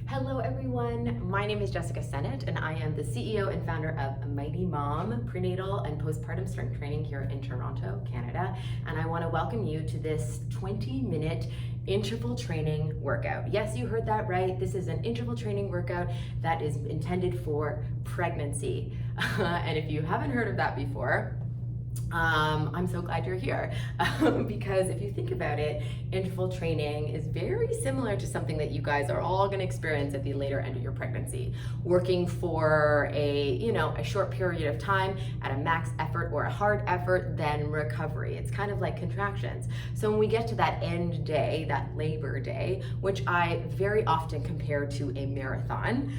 Hello everyone, my name is Jessica Sennett and I am the CEO and founder of Mighty Mom Prenatal and Postpartum Strength Training here in Toronto, Canada. And I want to welcome you to this 20-minute interval training workout. Yes, you heard that right. This is an interval training workout that is intended for pregnancy. And if you haven't heard of that before, I'm so glad you're here because if you think about it, interval training is very similar to something that you guys are all going to experience at the later end of your pregnancy. Working for a short period of time at a max effort or a hard effort, then recovery. It's kind of like contractions. So when we get to that end day, that labor day, which I very often compare to a marathon,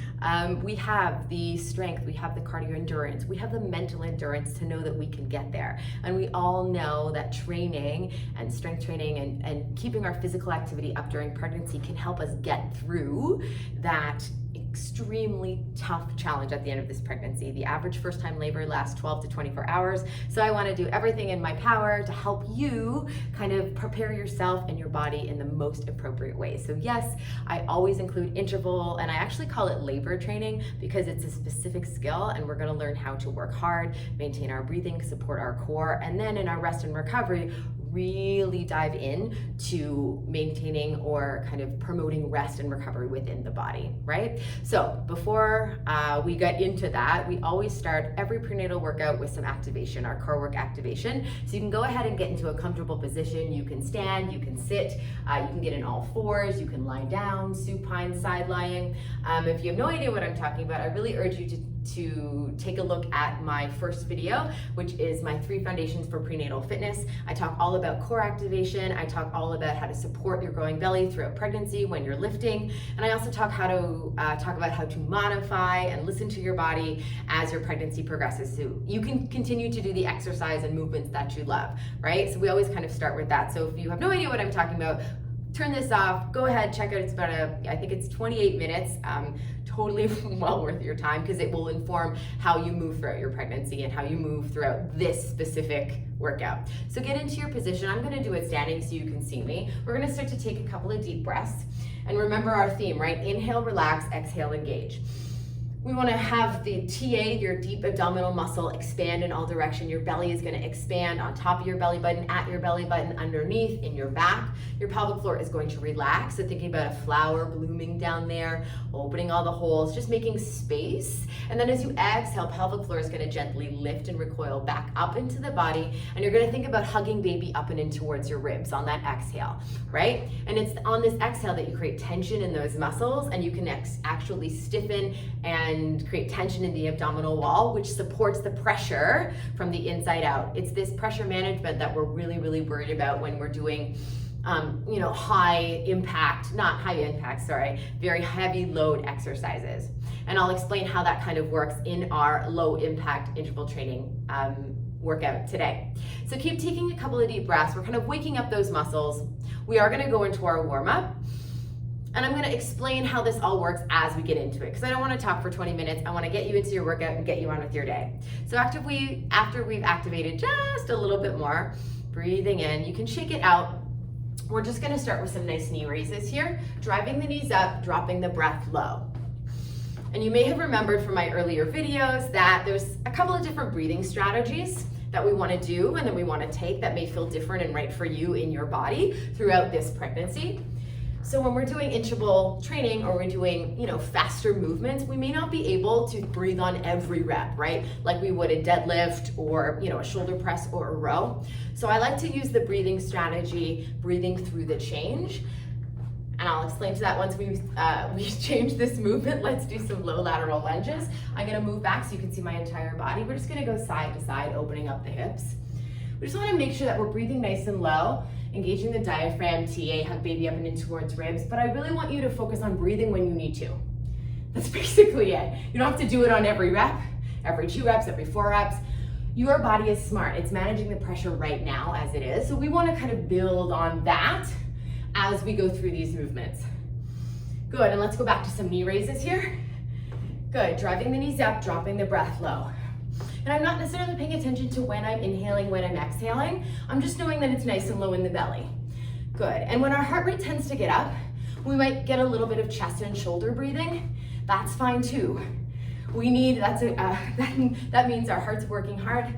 we have the strength, we have the cardio endurance, we have the mental endurance to know that we can get there. And we all know that training and strength training and keeping our physical activity up during pregnancy can help us get through that extremely tough challenge at the end of this pregnancy. The average first time labor lasts 12 to 24 hours. So I want to do everything in my power to help you kind of prepare yourself and your body in the most appropriate way. So yes, I always include interval, and I actually call it labor training because it's a specific skill and we're going to learn how to work hard, maintain our breathing, support our core, and then in our rest and recovery, really dive in to maintaining or kind of promoting rest and recovery within the body, right? So before we get into that, we always start every prenatal workout with some activation, our core work activation. So you can go ahead and get into a comfortable position. You can stand, you can sit, you can get in all fours, you can lie down, supine, side lying. If you have no idea what I'm talking about, I really urge you to take a look at my first video, which is my 3 foundations for prenatal fitness. I talk all about core activation. I talk all about how to support your growing belly throughout pregnancy when you're lifting. And I also talk about how to modify and listen to your body as your pregnancy progresses. So you can continue to do the exercise and movements that you love, right? So we always kind of start with that. So if you have no idea what I'm talking about, turn this off, go ahead, check out, it's about I think it's 28 minutes, totally well worth your time because it will inform how you move throughout your pregnancy and how you move throughout this specific workout. So get into your position. I'm gonna do it standing so you can see me. We're gonna start to take a couple of deep breaths and remember our theme, right? Inhale, relax, exhale, engage. We want to have the TA, your deep abdominal muscle, expand in all directions. Your belly is going to expand on top of your belly button, at your belly button, underneath, in your back. Your pelvic floor is going to relax. So thinking about a flower blooming down there, opening all the holes, just making space. And then as you exhale, pelvic floor is going to gently lift and recoil back up into the body. And you're going to think about hugging baby up and in towards your ribs on that exhale, right? And it's on this exhale that you create tension in those muscles and you can actually stiffen and create tension in the abdominal wall, which supports the pressure from the inside out. It's this pressure management that we're really, really worried about when we're doing very heavy load exercises. And I'll explain how that kind of works in our low impact interval training workout today. So keep taking a couple of deep breaths. We're kind of waking up those muscles. We are gonna go into our warm up. And I'm gonna explain how this all works as we get into it, because I don't wanna talk for 20 minutes. I wanna get you into your workout and get you on with your day. So after we've activated just a little bit more, breathing in, you can shake it out. We're just gonna start with some nice knee raises here, driving the knees up, dropping the breath low. And you may have remembered from my earlier videos that there's a couple of different breathing strategies that we wanna do and that we wanna take that may feel different and right for you in your body throughout this pregnancy. So when we're doing interval training or we're doing, faster movements, we may not be able to breathe on every rep, right? Like we would a deadlift or, a shoulder press or a row. So I like to use the breathing strategy, breathing through the change. And I'll explain to that once we change this movement. Let's do some low lateral lunges. I'm gonna move back so you can see my entire body. We're just gonna go side to side, opening up the hips. We just wanna make sure that we're breathing nice and low, engaging the diaphragm, TA, hug baby up and in towards ribs, but I really want you to focus on breathing when you need to. That's basically it. You don't have to do it on every rep, every 2 reps, every 4 reps. Your body is smart. It's managing the pressure right now as it is. So we want to kind of build on that as we go through these movements. Good, and let's go back to some knee raises here. Good, driving the knees up, dropping the breath low. And I'm not necessarily paying attention to when I'm inhaling, when I'm exhaling. I'm just knowing that it's nice and low in the belly. Good, and when our heart rate tends to get up, We might get a little bit of chest and shoulder breathing. That's fine too. We need, that means our heart's working hard.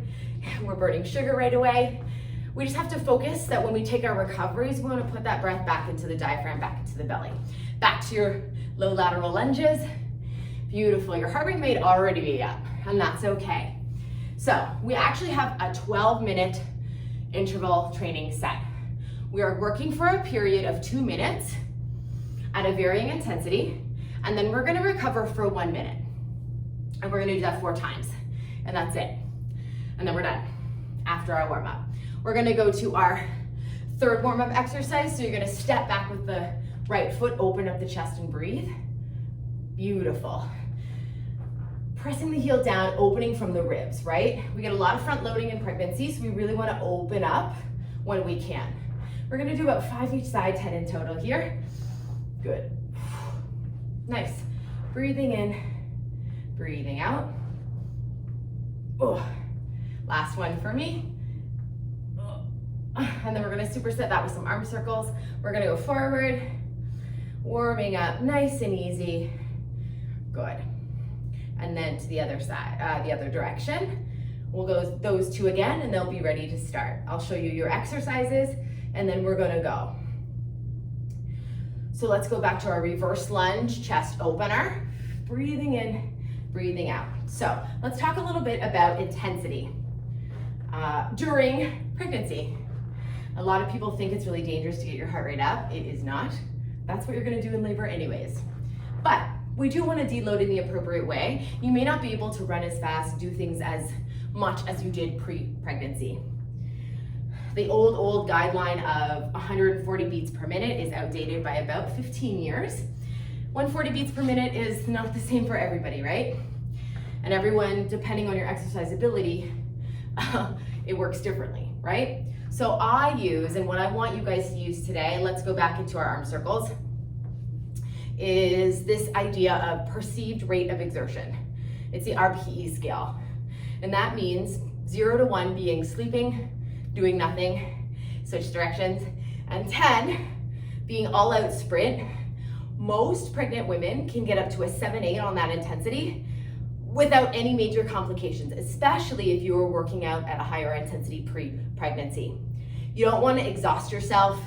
We're burning sugar right away. We just have to focus that when we take our recoveries, we want to put that breath back into the diaphragm, back into the belly. Back to your low lateral lunges. Beautiful. Your heart rate may already be up, and that's okay. So we actually have a 12-minute interval training set. We are working for a period of 2 minutes at a varying intensity, and then we're gonna recover for 1 minute. And we're gonna do that 4 times, and that's it. And then we're done after our warm-up. We're gonna go to our third warm-up exercise. So you're gonna step back with the right foot, open up the chest and breathe. Beautiful. Pressing the heel down, opening from the ribs, right? We get a lot of front loading in pregnancy, so we really wanna open up when we can. We're gonna do about 5 each side, 10 in total here. Good. Nice. Breathing in, breathing out. Oh. Last one for me. And then we're gonna superset that with some arm circles. We're gonna go forward, warming up nice and easy. Good. And then to the other side, the other direction. We'll go those 2 again, and they'll be ready to start. I'll show you your exercises, and then we're gonna go. So let's go back to our reverse lunge chest opener. Breathing in, breathing out. So let's talk a little bit about intensity during pregnancy. A lot of people think it's really dangerous to get your heart rate up. It is not. That's what you're gonna do in labor anyways. But we do want to deload in the appropriate way. You may not be able to run as fast, do things as much as you did pre-pregnancy. The old guideline of 140 beats per minute is outdated by about 15 years. 140 beats per minute is not the same for everybody, right? And everyone, depending on your exercise ability, it works differently, right? So I use, and what I want you guys to use today, let's go back into our arm circles, is this idea of perceived rate of exertion. It's the RPE scale. And that means 0 to 1 being sleeping, doing nothing, switch directions, and 10 being all out sprint. Most pregnant women can get up to a 7-8 on that intensity without any major complications, especially if you were working out at a higher intensity pre-pregnancy. You don't want to exhaust yourself.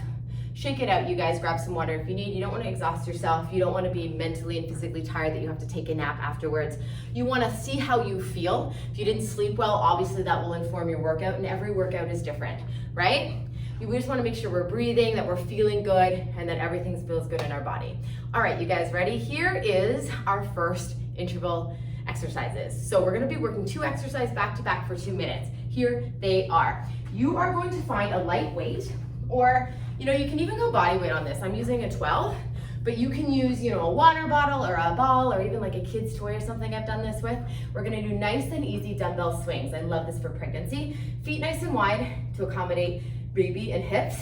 Shake it out, you guys. Grab some water if you need. You don't want to exhaust yourself. You don't want to be mentally and physically tired that you have to take a nap afterwards. You want to see how you feel. If you didn't sleep well, obviously that will inform your workout, and every workout is different, right? We just want to make sure we're breathing, that we're feeling good, and that everything feels good in our body. All right, you guys ready? Here is our first interval exercises. So we're going to be working 2 exercises back to back for 2 minutes. Here they are. You are going to find a light weight, or you can even go body weight on this. I'm using a 12, but you can use, a water bottle or a ball or even like a kid's toy or something I've done this with. We're gonna do nice and easy dumbbell swings. I love this for pregnancy. Feet nice and wide to accommodate baby and hips.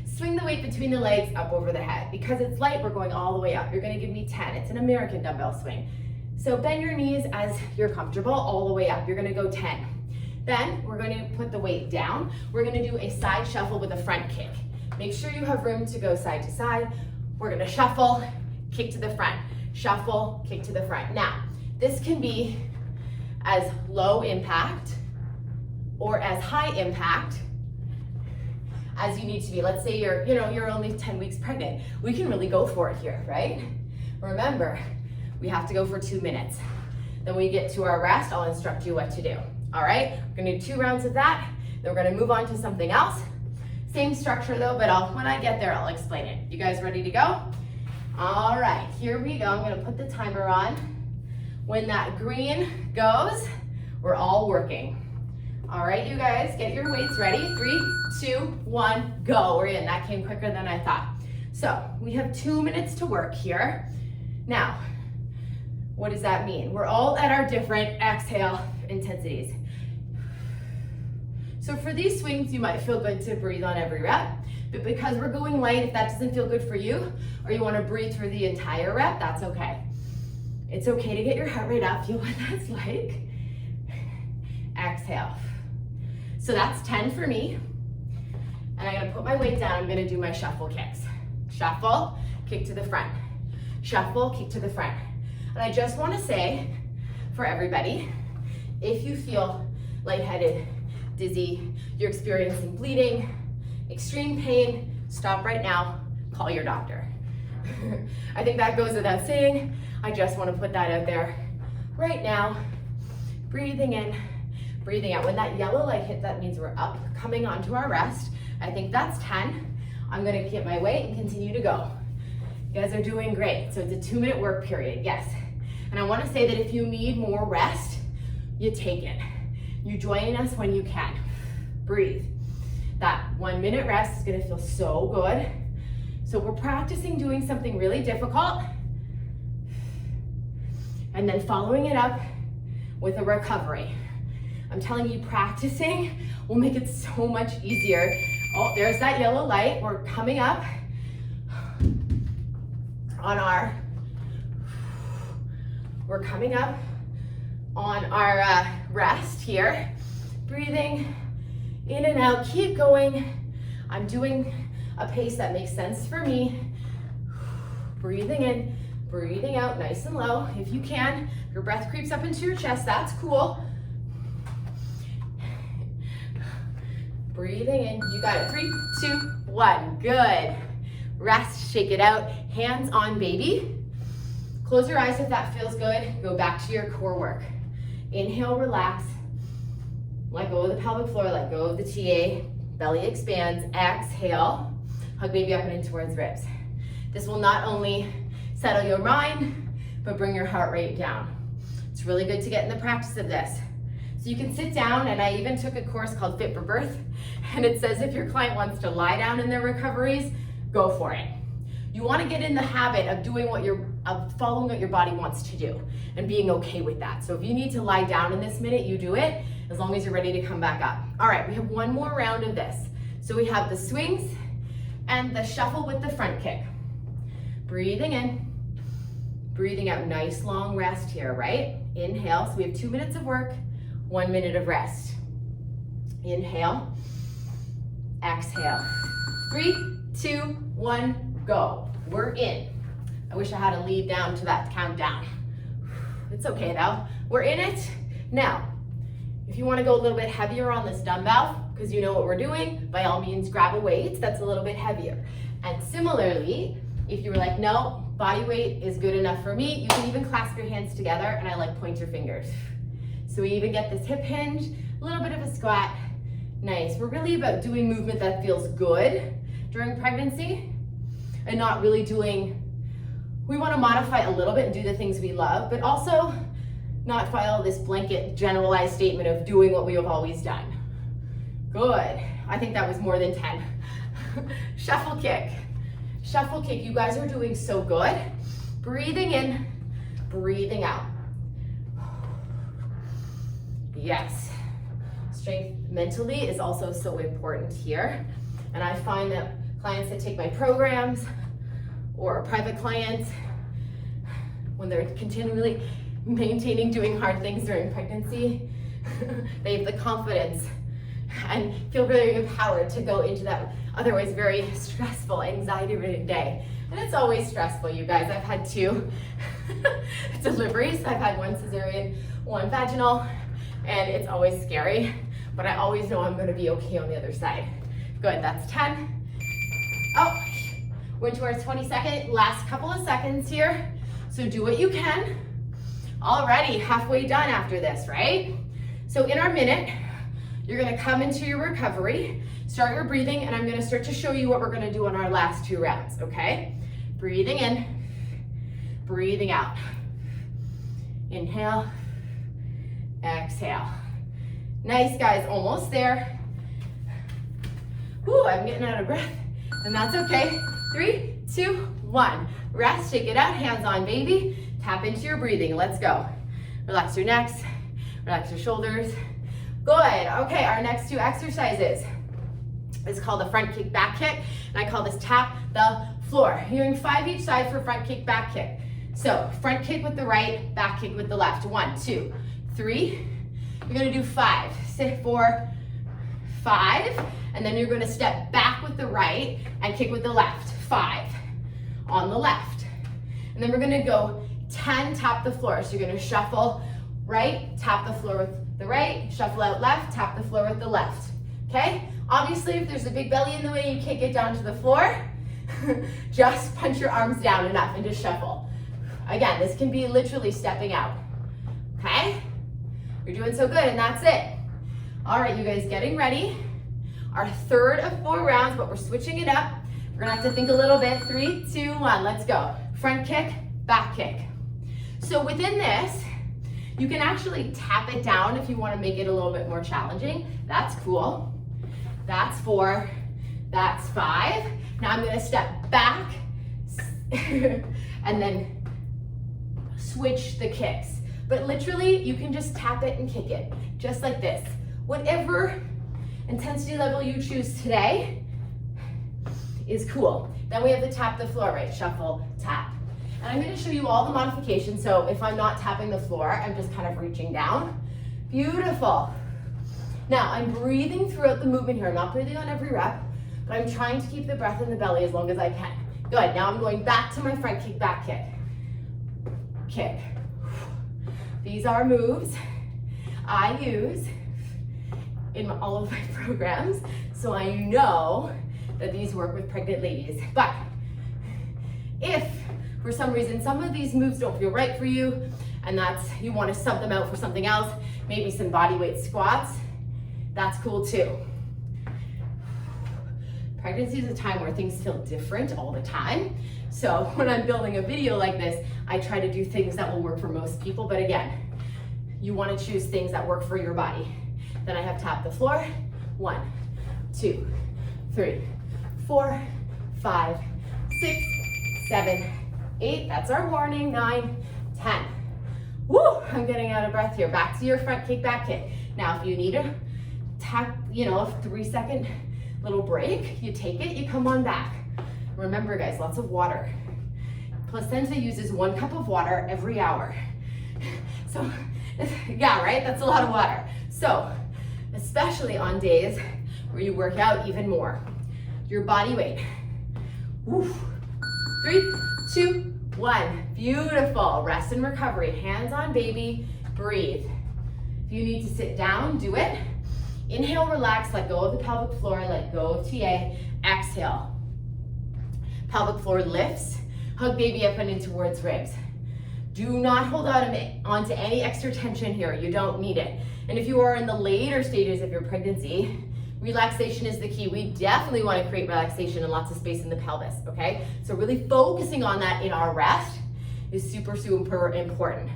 Swing the weight between the legs up over the head. Because it's light, we're going all the way up. You're gonna give me 10. It's an American dumbbell swing. So bend your knees as you're comfortable all the way up. You're gonna go 10. Then we're gonna put the weight down. We're gonna do a side shuffle with a front kick. Make sure you have room to go side to side. We're gonna shuffle, kick to the front, shuffle, kick to the front. Now, this can be as low impact or as high impact as you need to be. Let's say you're only 10 weeks pregnant. We can really go for it here, right? Remember, we have to go for 2 minutes. Then when we get to our rest, I'll instruct you what to do. All right, we're gonna do 2 rounds of that. Then we're gonna move on to something else. Same structure though, but when I get there, I'll explain it. You guys ready to go? All right, here we go. I'm gonna put the timer on. When that green goes, we're all working. All right, you guys, get your weights ready. 3, 2, 1, go. We're in. That came quicker than I thought. So we have 2 minutes to work here. Now, what does that mean? We're all at our different exhale intensities. So for these swings, you might feel good to breathe on every rep, but because we're going light, if that doesn't feel good for you, or you want to breathe through the entire rep, that's okay. It's okay to get your heart rate up, feel what that's like. Exhale. So that's 10 for me. And I'm gonna put my weight down, I'm gonna do my shuffle kicks. Shuffle, kick to the front. Shuffle, kick to the front. And I just want to say for everybody, if you feel lightheaded, dizzy, you're experiencing bleeding, extreme pain, stop right now, call your doctor. I think that goes without saying. I just want to put that out there right now. Breathing in, breathing out. When that yellow light hits, that means we're up, coming onto our rest. I think that's 10. I'm going to get my weight and continue to go. You guys are doing great. So it's a 2-minute work period, yes. And I want to say that if you need more rest, you take it. You join us when you can. Breathe. That 1-minute rest is going to feel so good. So we're practicing doing something really difficult and then following it up with a recovery. I'm telling you, practicing will make it so much easier. Oh, there's that yellow light. We're coming up on our, rest here. Breathing in and out, keep going. I'm doing a pace that makes sense for me. Breathing in, breathing out, nice and low. If you can, if your breath creeps up into your chest, that's cool. Breathing in, you got it. 3, 2, 1, good. Rest, shake it out, hands on baby. Close your eyes if that feels good. Go back to your core work. Inhale, relax. Let go of the pelvic floor, let go of the TA. Belly expands, exhale. Hug baby up and in towards ribs. This will not only settle your mind, but bring your heart rate down. It's really good to get in the practice of this. So you can sit down, and I even took a course called Fit for Birth, and it says if your client wants to lie down in their recoveries, go for it. You want to get in the habit of doing following what your body wants to do and being okay with that. So if you need to lie down in this minute, you do it, as long as you're ready to come back up. All right, we have one more round of this. So we have the swings and the shuffle with the front kick. Breathing in, breathing out, nice long rest here, right? Inhale, so we have 2 minutes of work, 1 minute of rest. Inhale, exhale. 3, 2, 1, go. We're in. I wish I had a lead down to that countdown. It's okay though. We're in it. Now, if you want to go a little bit heavier on this dumbbell, because you know what we're doing, by all means grab a weight that's a little bit heavier. And similarly, if you were like, no, body weight is good enough for me, you can even clasp your hands together, and I like point your fingers. So we even get this hip hinge, a little bit of a squat. Nice. We're really about doing movement that feels good during pregnancy and not really we want to modify a little bit and do the things we love, but also not follow this blanket generalized statement of doing what we have always done. Good. I think that was more than 10. Shuffle kick. Shuffle kick. You guys are doing so good. Breathing in, breathing out. Yes. Strength mentally is also so important here. And I find that clients that take my programs or private clients, when they're continually maintaining doing hard things during pregnancy, they have the confidence and feel really empowered to go into that otherwise very stressful, anxiety-ridden day. And it's always stressful, you guys. I've had 2 deliveries. I've had 1 cesarean, 1 vaginal, and it's always scary, but I always know I'm gonna be okay on the other side. Good, that's 10. Oh, we're into our 22nd, last couple of seconds here. So do what you can. Alrighty, halfway done after this, right? So in our minute, you're gonna come into your recovery, start your breathing, and I'm gonna start to show you what we're gonna do on our last 2 rounds, okay? Breathing in, breathing out. Inhale, exhale. Nice, guys, almost there. Whew, I'm getting out of breath, and that's okay. 3, 2, 1. Rest, shake it out, hands on, baby. Tap into your breathing, let's go. Relax your necks, relax your shoulders. Good, okay, our next 2 exercises is called the front kick, back kick, and I call this tap the floor. You're doing 5 each side for front kick, back kick. So, front kick with the right, back kick with the left. 1, 2, 3. You're gonna do 5, 6, 4, 5, and then you're gonna step back with the right and kick with the left. 5. on the left. And then we're gonna go 10 tap the floor. So you're gonna shuffle right, tap the floor with the right, shuffle out left, tap the floor with the left, okay? Obviously, if there's a big belly in the way, you can't get down to the floor, just punch your arms down enough and just shuffle. Again, this can be literally stepping out, okay? You're doing so good, and that's it. All right, you guys, getting ready. Our third of 4 rounds, but we're switching it up. We're gonna have to think a little bit. 3, 2, 1, let's go. Front kick, back kick. So within this, you can actually tap it down if you want to make it a little bit more challenging. That's cool. That's 4, that's 5. Now I'm gonna step back and then switch the kicks. But literally, you can just tap it and kick it, just like this. Whatever intensity level you choose today is cool. Then we have the tap the floor, right? Shuffle, tap. And I'm gonna show you all the modifications. So if I'm not tapping the floor, I'm just kind of reaching down. Beautiful. Now I'm breathing throughout the movement here. I'm not breathing on every rep, but I'm trying to keep the breath in the belly as long as I can. Good, now I'm going back to my front kick, back kick. Kick. These are moves I use in all of my programs, so I know that these work with pregnant ladies. But if for some reason some of these moves don't feel right for you, and that's you want to sub them out for something else, maybe some body weight squats, that's cool too. Pregnancy is a time where things feel different all the time. So when I'm building a video like this, I try to do things that will work for most people. But again, you want to choose things that work for your body. Then I have tap the floor. 1, 2, 3, 4, 5, 6, 7, 8. That's our warning. 9, 10. Woo! I'm getting out of breath here. Back to your front kick, back kick. Now, if you need a tap, a 3-second little break, you take it, you come on back. Remember, guys, lots of water. Placenta uses 1 cup of water every hour. So, yeah, right? That's a lot of water. So, especially on days where you work out even more. Your body weight. Woo. 3, 2, 1. Beautiful. Rest and recovery. Hands on, baby. Breathe. If you need to sit down, do it. Inhale, relax, let go of the pelvic floor, let go of TA. Exhale. Pelvic floor lifts. Hug baby up and in towards ribs. Do not hold on to any extra tension here. You don't need it. And if you are in the later stages of your pregnancy, relaxation is the key. We definitely want to create relaxation and lots of space in the pelvis, okay? So really focusing on that in our rest is super, super important.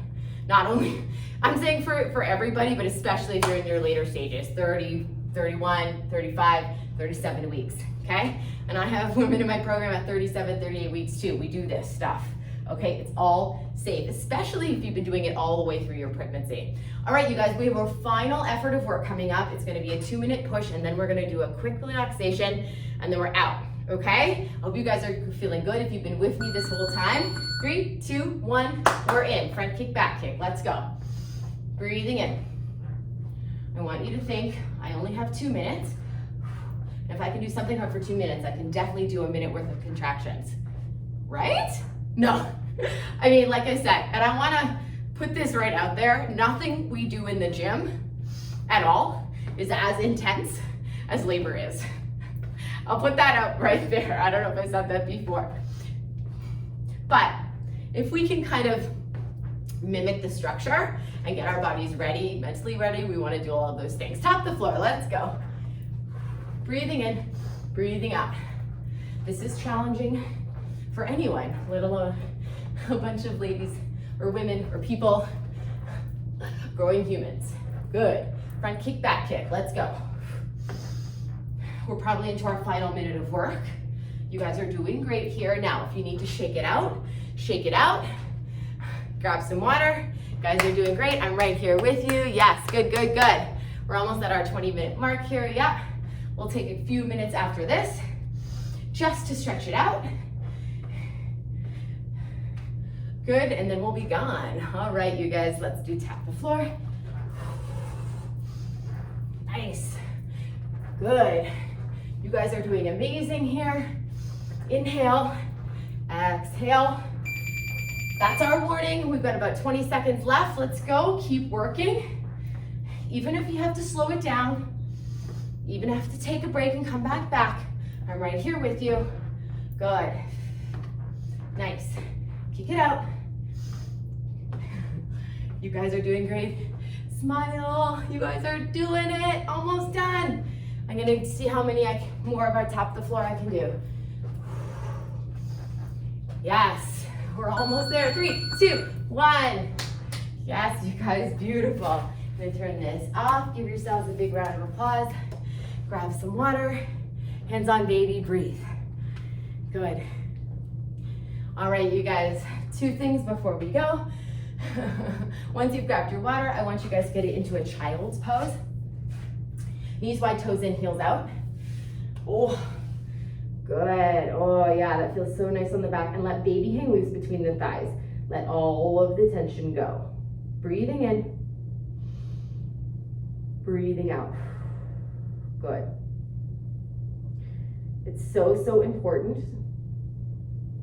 Not only, I'm saying for everybody, but especially if you're in your later stages, 30, 31, 35, 37 weeks, okay? And I have women in my program at 37, 38 weeks too. We do this stuff, okay? It's all safe, especially if you've been doing it all the way through your pregnancy. All right, you guys, we have our final effort of work coming up. It's gonna be a 2-minute push, and then we're gonna do a quick relaxation, and then we're out, okay? I hope you guys are feeling good if you've been with me this whole time. 3, 2, 1, we're in. Front kick, back kick, let's go. Breathing in. I want you to think, I only have 2 minutes. If I can do something hard for 2 minutes, I can definitely do a minute worth of contractions, right? No, I mean, like I said, and I wanna put this right out there, nothing we do in the gym at all is as intense as labor is. I'll put that up right there. I don't know if I said that before. But if we can kind of mimic the structure and get our bodies ready, mentally ready, we wanna do all of those things. Tap the floor, let's go. Breathing in, breathing out. This is challenging for anyone, let alone a bunch of ladies or women or people, growing humans. Good. Front kick, back kick, let's go. We're probably into our final minute of work. You guys are doing great here. Now, if you need to shake it out, shake it out. Grab some water. Guys are doing great. I'm right here with you. Yes, good, good, good. We're almost at our 20-minute mark here. Yeah. We'll take a few minutes after this just to stretch it out. Good, and then we'll be gone. All right, you guys, let's do tap the floor. Nice. Good. You guys are doing amazing here. Inhale, Exhale. That's our warning. We've got about 20 seconds left. Let's go. Keep working. Even if you have to slow it down, even have to take a break and come back. I'm right here with you. Good. Nice. Kick it out. You guys are doing great. Smile. You guys are doing it. Almost done. I'm gonna see how many more of our top of the floor I can do. Yes. We're almost there. 3, 2, 1. Yes, you guys, beautiful. I'm gonna turn this off. Give yourselves a big round of applause. Grab some water. Hands on baby, breathe. Good. All right, you guys, 2 things before we go. Once you've grabbed your water, I want you guys to get it into a child's pose. Knees wide, toes in, heels out. Oh, good. Oh yeah, that feels so nice on the back. And let baby hang loose between the thighs. Let all of the tension go. Breathing in. Breathing out. Good. It's so important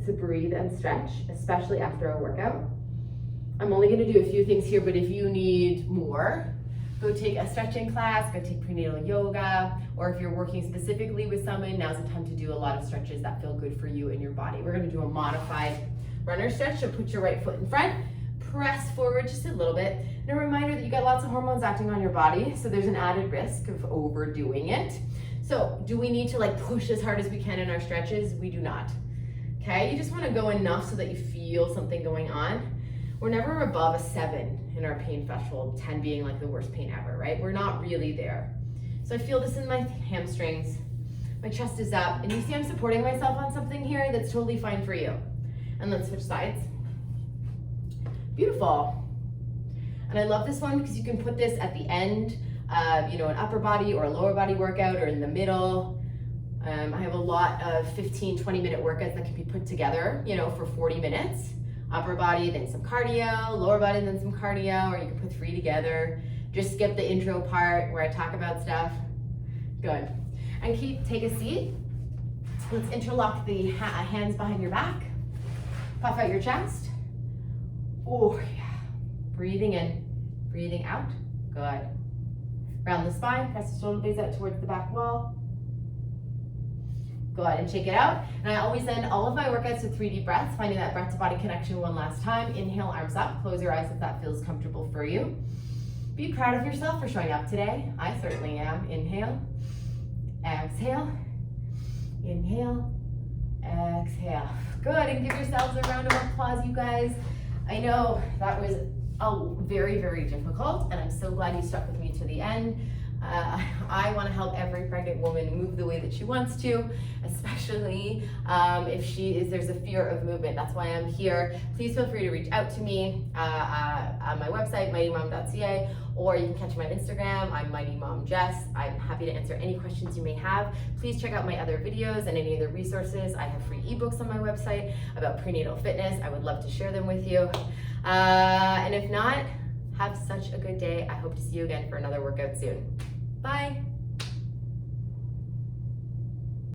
to breathe and stretch, especially after a workout. I'm only gonna do a few things here, but if you need more, go take a stretching class, go take prenatal yoga, or if you're working specifically with someone, now's the time to do a lot of stretches that feel good for you and your body. We're gonna do a modified runner stretch, so put your right foot in front, press forward just a little bit, and a reminder that you got lots of hormones acting on your body, so there's an added risk of overdoing it. So do we need to push as hard as we can in our stretches? We do not, okay? You just wanna go enough so that you feel something going on. We're never above a 7 in our pain threshold, 10 being the worst pain ever, right? We're not really there. So I feel this in my hamstrings. My chest is up, and you see I'm supporting myself on something here that's totally fine for you. And let's switch sides. Beautiful. And I love this one because you can put this at the end of an upper body or a lower body workout, or in the middle. I have a lot of 15-20 minute workouts that can be put together, for 40 minutes. Upper body, then some cardio, lower body, then some cardio, or you can put 3 together. Just skip the intro part where I talk about stuff. Good. And take a seat. Let's interlock the hands behind your back. Puff out your chest. Oh yeah. Breathing in, breathing out. Good. Round the spine, press the shoulder blades out towards the back wall. Go ahead and shake it out. And I always end all of my workouts with 3 deep breaths, finding that breath to body connection one last time. Inhale, arms up. Close your eyes if that feels comfortable for you. Be proud of yourself for showing up today. I certainly am. Inhale, exhale, inhale, exhale. Good, and give yourselves a round of applause, you guys. I know that was very, very difficult, and I'm so glad you stuck with me to the end. I want to help every pregnant woman move the way that she wants to, especially if there's a fear of movement. That's why I'm here. Please feel free to reach out to me on my website, mightymom.ca, or you can catch me on Instagram. I'm mightymomjess. I'm happy to answer any questions you may have. Please check out my other videos and any other resources. I have free ebooks on my website about prenatal fitness. I would love to share them with you. And if not, have such a good day. I hope to see you again for another workout soon. Bye.